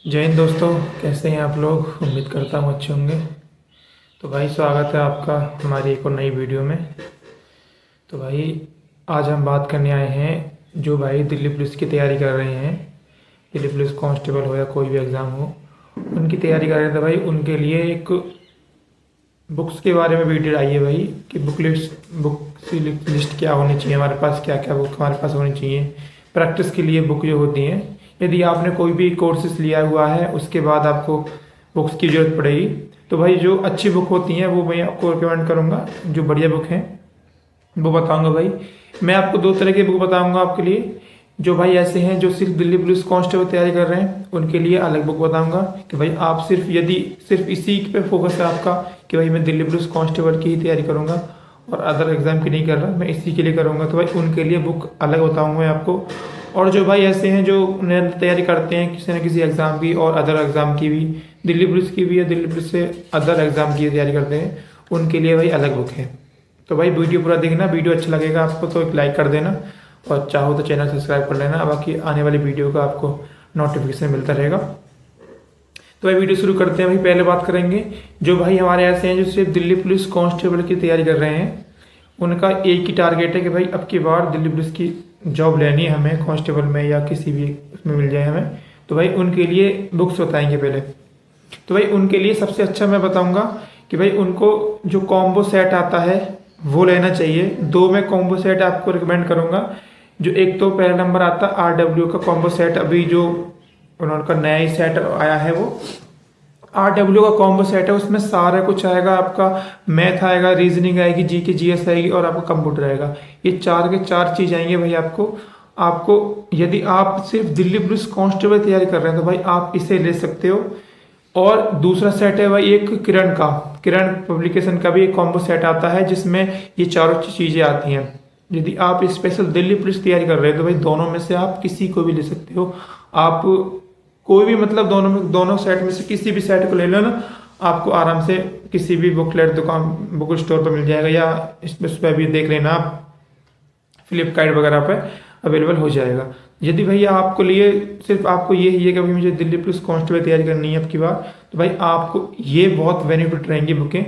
जय हिंद दोस्तों, कैसे हैं आप लोग। उम्मीद करता हूँ अच्छे होंगे। तो भाई स्वागत है आपका हमारी एक और नई वीडियो में। तो भाई आज हम बात करने आए हैं जो भाई दिल्ली पुलिस की तैयारी कर रहे हैं, दिल्ली पुलिस कांस्टेबल हो या कोई भी एग्ज़ाम हो, उनकी तैयारी कर रहे थे भाई। उनके लिए एक बुक्स के बारे में वीडियो आई है भाई कि बुक लिस्ट क्या होनी चाहिए हमारे पास, क्या क्या बुक हमारे पास होनी चाहिए प्रैक्टिस के लिए। बुक जो होती हैं, यदि आपने कोई भी कोर्सेज लिया हुआ है उसके बाद आपको बुक्स की ज़रूरत पड़ेगी, तो भाई जो अच्छी बुक होती हैं वो मैं आपको रिकमेंड करूँगा। जो बढ़िया बुक हैं वो बताऊँगा भाई। मैं आपको दो तरह की बुक बताऊँगा आपके लिए। जो भाई ऐसे हैं जो सिर्फ दिल्ली पुलिस कांस्टेबल तैयारी कर रहे हैं उनके लिए अलग बुक बताऊंगा कि भाई आप सिर्फ इसी पे फोकस है आपका कि भाई मैं दिल्ली पुलिस कांस्टेबल की ही तैयारी करूंगा और अदर एग्जाम की नहीं कर रहा, मैं इसी के लिए करूंगा, तो भाई उनके लिए बुक अलग बताऊंगा मैं आपको। और जो भाई ऐसे हैं जो निरंतर तैयारी करते हैं किसी न किसी एग्जाम की और अदर एग्जाम की भी, दिल्ली पुलिस की भी या दिल्ली पुलिस से अदर एग्जाम की तैयारी करते हैं, उनके लिए भाई अलग बुक है। तो भाई वीडियो पूरा देखना, वीडियो अच्छा लगेगा आपको तो एक लाइक कर देना और चाहो तो चैनल सब्सक्राइब कर लेना, बाकी आने वाली वीडियो का आपको नोटिफिकेशन मिलता रहेगा। तो भाई वीडियो शुरू करते हैं। भाई पहले बात करेंगे जो भाई हमारे ऐसे हैं जो सिर्फ दिल्ली पुलिस कांस्टेबल की तैयारी कर रहे हैं, उनका एक ही टारगेट है कि भाई अब की बार दिल्ली पुलिस की जॉब लेनी है हमें, कांस्टेबल में या किसी भी उसमें मिल जाए हमें। तो भाई उनके लिए बुक्स बताएंगे पहले। तो भाई उनके लिए सबसे अच्छा मैं बताऊंगा कि भाई उनको जो कॉम्बो सेट आता है वो लेना चाहिए। दो मैं कॉम्बो सेट आपको रिकमेंड करूंगा। जो एक तो पहला नंबर आता है RW का कॉम्बो सेट, अभी जो उनका नया ही सेट आया है वो RW का कॉम्बो सेट है। उसमें सारा कुछ आएगा आपका, मैथ आएगा, रीजनिंग आएगी, जीके जीएस आएगी और आपका कंप्यूटर आएगा। ये चार के चार चीज आएंगे भाई आपको यदि आप सिर्फ दिल्ली पुलिस कांस्टेबल तैयारी कर रहे हैं तो भाई आप इसे ले सकते हो। और दूसरा सेट है भाई एक किरण पब्लिकेशन का भी एक कॉम्बो सेट आता है जिसमें ये चारों चीजें आती हैं। यदि आप स्पेशल दिल्ली पुलिस तैयारी कर रहे हैं तो भाई दोनों में से आप किसी को भी ले सकते हो। आप कोई भी मतलब दोनों सेट में से किसी भी सेट को ले लो ना, आपको आराम से किसी भी बुकलेट दुकान बुक स्टोर पर मिल जाएगा, या इस पर भी देख लेना आप, फ्लिपकार्ट वगैरह पर अवेलेबल हो जाएगा। यदि भैया आपको लिए सिर्फ आपको ये ही है कि भाई मुझे दिल्ली पुलिस कांस्टेबल तैयारी करनी है अब की बार, तो भाई आपको ये बहुत बेनिफिट रहेंगी बुकें।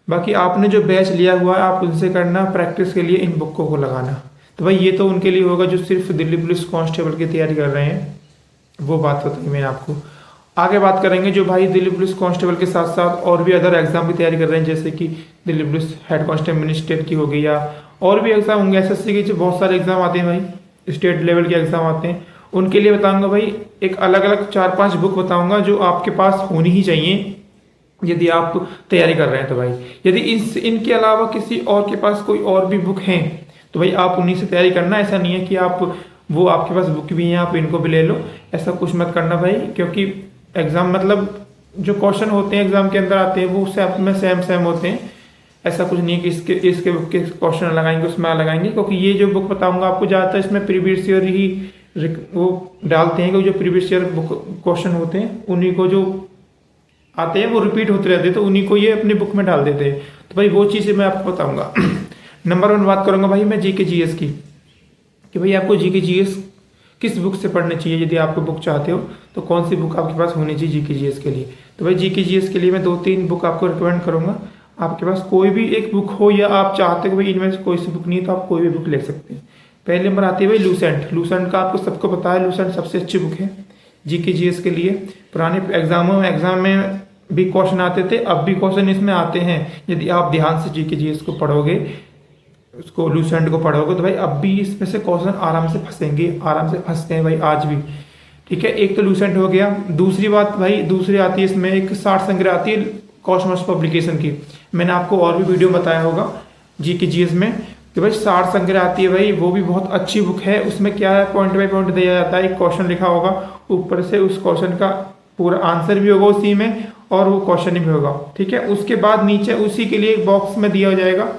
बाकी आपने जो बैच लिया हुआ है आप उनसे करना प्रैक्टिस के लिए इन बुकों को लगाना। तो भाई ये तो उनके लिए होगा जो सिर्फ दिल्ली पुलिस कांस्टेबल की तैयारी कर रहे हैं, वो बात बताई मैंने आपको। आगे बात करेंगे जो भाई दिल्ली पुलिस कांस्टेबल के साथ साथ और भी अदर एग्जाम की तैयारी कर रहे हैं, जैसे कि दिल्ली पुलिस हेड कांस्टेबल मिनिस्ट्रेट की हो गई या और भी एग्जाम होंगे, SSC के जो बहुत सारे एग्जाम आते हैं भाई, स्टेट लेवल के एग्जाम आते हैं, उनके लिए बताऊंगा भाई एक अलग अलग 4-5 बुक बताऊंगा जो आपके पास होनी ही चाहिए यदि आप तैयारी कर रहे हैं। तो भाई यदि इनके अलावा किसी और के पास कोई और भी बुक हैं तो भाई आप उन्हीं से तैयारी करना। ऐसा नहीं है कि वो आपके पास बुक भी हैं आप इनको भी ले लो, ऐसा कुछ मत करना भाई, क्योंकि एग्जाम मतलब जो क्वेश्चन होते हैं एग्जाम के अंदर आते हैं वो उससे आप में सेम होते हैं। ऐसा कुछ नहीं है कि इसके बुक के क्वेश्चन लगाएंगे उसमें लगाएंगे, क्योंकि ये जो बुक बताऊंगा आपको ज़्यादातर इसमें प्रीवियस ईयर ही वो डालते हैं, क्योंकि जो प्रीवियस ईयर बुक क्वेश्चन होते हैं उन्हीं को जो आते हैं वो रिपीट होते रहते हैं, तो उन्हीं को ये अपनी बुक में डाल देते हैं। तो भाई वो चीज़ें मैं आपको बताऊंगा। नंबर 1 बात करूंगा भाई मैं जीके जीएस की, कि भाई आपको जीके जीएस किस बुक से पढ़नी चाहिए। यदि आपको बुक चाहते हो तो कौन सी बुक आपके पास होनी चाहिए जीके जीएस के लिए। तो भाई जीके जीएस के लिए मैं 2-3 बुक आपको रिकमेंड करूंगा। आपके पास कोई भी एक बुक हो या आप चाहते हो भाई इनमें से कोई सी बुक नहीं है तो आप कोई भी बुक ले सकते हैं। पहले नंबर आती है भाई लूसेंट का आपको सबको पता है, लूसेंट सबसे अच्छी बुक है जीके जीएस के लिए। पुराने एग्जाम में भी क्वेश्चन आते थे, अब भी क्वेश्चन इसमें आते हैं। यदि आप ध्यान से जीके जीएस को पढ़ोगे, उसको लूसेंट को पढ़ोगे तो भाई अब भी इसमें से क्वेश्चन आराम से फंसते हैं भाई आज भी। ठीक है, एक तो लूसेंट हो गया। दूसरी बात भाई दूसरी आती है इसमें एक 60 संग्रह आती है कॉस्मोस पब्लिकेशन की। मैंने आपको और भी वीडियो बताया होगा जीके जीएस में कि भाई 60 संग्रह आती है भाई, वो भी बहुत अच्छी बुक है। उसमें क्या है, पॉइंट बाई पॉइंट दिया जाता है, एक क्वेश्चन लिखा होगा ऊपर से, उस क्वेश्चन का पूरा आंसर भी होगा उसी में और वो क्वेश्चन भी होगा। ठीक है, उसके बाद नीचे उसी के लिए एक बॉक्स में दिया जाएगा,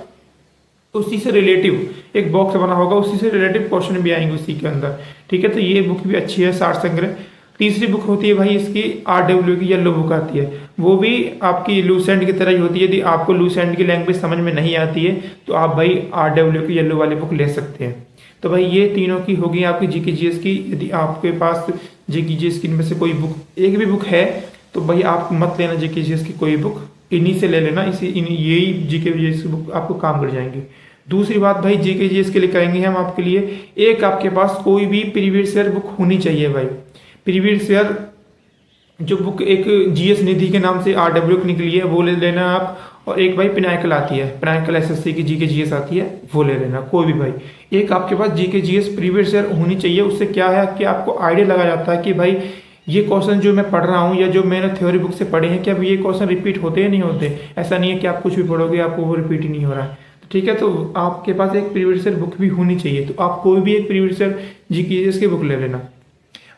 उसी से रिलेटिव एक बॉक्स बना होगा, उसी से रिलेटिव क्वेश्चन भी आएंगे उसी के अंदर। ठीक है, तो ये बुक भी अच्छी है 60 संग्रह। तीसरी बुक होती है भाई इसकी RW की येलो बुक आती है, वो भी आपकी लूसेंट की तरह ही होती है। यदि आपको लूसेंट की लैंग्वेज समझ में नहीं आती है तो आप भाई RW की येलो वाली बुक ले सकते हैं। तो भाई ये तीनों की होगी आपकी जीके जीएस की। यदि आपके पास जीके जीएस की इनमें से कोई बुक, एक भी बुक है, तो भाई आप मत लेना जीके जीएस की कोई बुक, इन्हीं से ले लेना। यही जीके जीएस की बुक आपको काम कर जाएंगी। दूसरी बात भाई जीके जीएस के लिए करेंगे हम आपके लिए, एक आपके पास कोई भी प्रीवियस ईयर बुक होनी चाहिए भाई। प्रीवियस ईयर जो बुक एक जीएस निधि के नाम से RW की निकली है वो ले लेना आप, और एक भाई पिनाकल आती है, पिनाकल SSC की जीके जीएस आती है, वो ले लेना कोई भी भाई। एक आपके पास जीके जीएस प्रीवियस ईयर होनी चाहिए। उससे क्या है कि आपको आइडिया लगा जाता है कि भाई ये क्वेश्चन जो मैं पढ़ रहा हूँ या जो मैंने थ्योरी बुक से पढ़े हैं, क्या ये क्वेश्चन रिपीट होते हैं नहीं होते। ऐसा नहीं है कि आप कुछ भी पढ़ोगे आपको वो रिपीट ही नहीं हो रहा है, ठीक है। तो आपके पास एक प्रीवियस ईयर बुक भी होनी चाहिए, तो आप कोई भी एक प्रीवियस ईयर जीके जीएस की बुक ले लेना।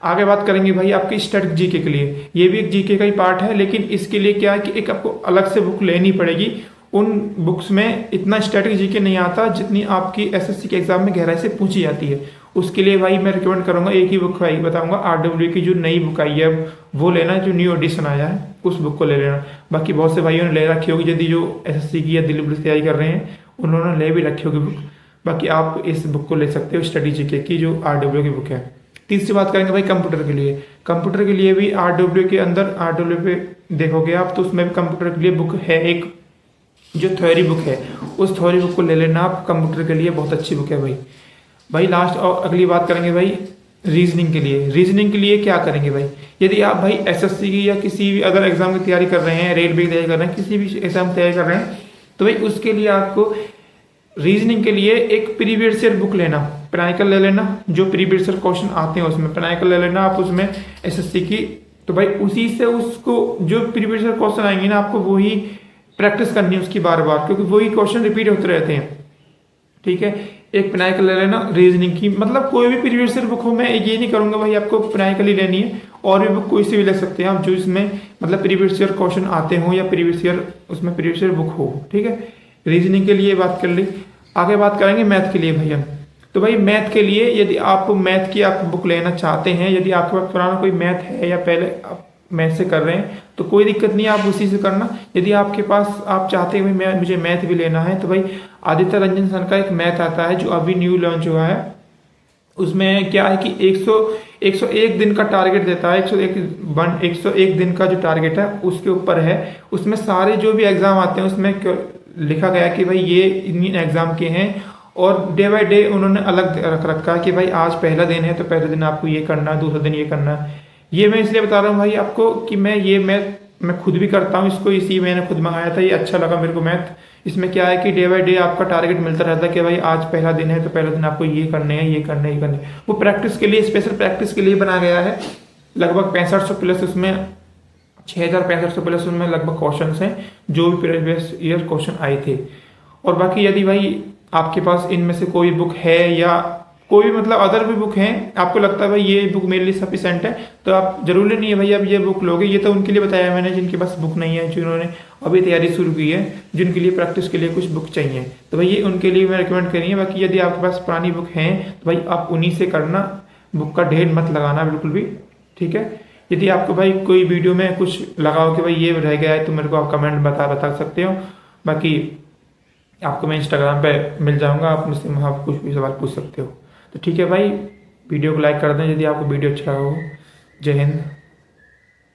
आगे बात करेंगे भाई आपकी स्टैटिक जीके के लिए, ये भी एक जीके का ही पार्ट है, लेकिन इसके लिए क्या है कि एक आपको अलग से बुक लेनी पड़ेगी। उन बुक्स में इतना स्टैटिक जीके नहीं आता जितनी आपकी एसएससी के एग्जाम में गहराई से पूछी जाती है। उसके लिए भाई मैं रिकमेंड करूंगा, एक ही बुक भाई बताऊंगा, RW की जो नई बुक आई है वो लेना, जो न्यू एडिशन आया है उस बुक को ले लेना। बाकी बहुत से भाइयों ने ले रखी होगी, यदि जो एसएससी की या दिल्ली पुलिस तैयारी कर रहे हैं उन्होंने ले भी रखी होगी बुक। बाकी आप इस बुक को ले सकते हो, स्टडी जीके की जो RW की बुक है। तीसरी बात करेंगे भाई कंप्यूटर के लिए। कंप्यूटर के लिए भी RW के अंदर, RW पे देखोगे आप तो उसमें भी कंप्यूटर के लिए बुक है एक, जो थ्योरी बुक है, उस थ्योरी बुक को ले लेना आप। कंप्यूटर के लिए बहुत अच्छी बुक है भाई। लास्ट और अगली बात करेंगे भाई रीजनिंग के लिए। रीजनिंग के लिए क्या करेंगे भाई, यदि आप भाई एसएससी की या किसी भी अदर एग्जाम की तैयारी कर रहे हैं, रेलवे की तैयारी कर रहे हैं, किसी भी एग्जाम की तैयारी कर रहे हैं, तो भाई उसके लिए आपको रीजनिंग के लिए एक प्रीवियस ईयर बुक लेना, पिनाकल ले लेना। जो प्रीवियस ईयर क्वेश्चन आते हैं उसमें पिनाकल ले लेना आप, उसमें एसएससी की। तो भाई उसी से उसको जो प्रीवियस ईयर क्वेश्चन आएंगे ना, आपको वही प्रैक्टिस करनी है उसकी बार बार, क्योंकि वही क्वेश्चन रिपीट होते रहते हैं, ठीक है। एक पिनाकल ले लेना रीजनिंग की, मतलब कोई भी प्रीवियस ईयर बुक हो, मैं ये नहीं करूंगा भाई आपको पिनाकल ही लेनी है, और भी बुक कोई सी भी ले सकते हैं आप जो इसमें मतलब प्रीवियस ईयर क्वेश्चन आते हो या प्रीवियस ईयर उसमें प्रीवियस ईयर बुक हो, ठीक है। रीजनिंग के लिए बात कर ली। आगे बात करेंगे मैथ के लिए भैया। तो भाई मैथ के लिए यदि आप मैथ की आप बुक लेना चाहते हैं, यदि आपके पास पुराना कोई मैथ है या पहले आप मैथ से कर रहे हैं तो कोई दिक्कत नहीं है, आप उसी से करना। यदि आपके पास आप चाहते हैं भाई मुझे मैथ भी लेना है, तो भाई आदित्य रंजन सर का एक मैथ आता है जो अभी न्यू लॉन्च हुआ है। उसमें क्या है कि 101 दिन का टारगेट देता है, 101 दिन का जो टारगेट है उसके ऊपर है। उसमें सारे जो भी एग्जाम आते हैं उसमें लिखा गया कि भाई ये इन एग्जाम के हैं, और डे बाय डे उन्होंने अलग रख रखा है कि भाई आज पहला दिन है तो पहले दिन आपको ये करना है, दूसरा दिन ये करना है। ये मैं इसलिए बता रहा हूँ भाई आपको कि मैं खुद भी करता हूँ इसको, इसी मैंने खुद मंगाया था, ये अच्छा लगा मेरे को मैथ। इसमें क्या है कि डे बाय डे आपका टारगेट मिलता रहता है कि भाई आज पहला दिन है तो पहला दिन आपको ये करने हैं, ये करने ये करने। वो प्रैक्टिस के लिए, स्पेशल प्रैक्टिस के लिए बना गया है। लगभग 6500 प्लस उसमें 6500 प्लस उसमें लगभग क्वेश्चन हैं जो भी प्रीवियस ईयर क्वेश्चन आए थे। और बाकी यदि भाई आपके पास इनमें से कोई बुक है या कोई मतलब अदर भी बुक हैं, आपको लगता है भाई ये बुक मेरे लिए सफिशेंट है, तो आप जरूरी नहीं है भाई आप ये बुक लोगे। ये तो उनके लिए बताया मैंने जिनके पास बुक नहीं है, जिन्होंने अभी तैयारी शुरू की है, जिनके लिए प्रैक्टिस के लिए कुछ बुक चाहिए, तो भाई ये उनके लिए मैं रिकमेंड करेंगे। बाकी यदि आपके पास पुरानी बुक हैं तो भाई आप उन्हीं से करना, बुक का ढेर मत लगाना बिल्कुल भी, ठीक है। यदि आपको भाई कोई वीडियो में कुछ लगाओ कि भाई ये रह गया है तो मेरे को आप कमेंट बता सकते हो। बाकी आपको मैं इंस्टाग्राम पे मिल जाऊंगा, आप मुझसे वहाँ कुछ भी सवाल पूछ सकते हो। तो ठीक है भाई, वीडियो को लाइक कर दें यदि आपको वीडियो अच्छा लगा हो। जय हिंद।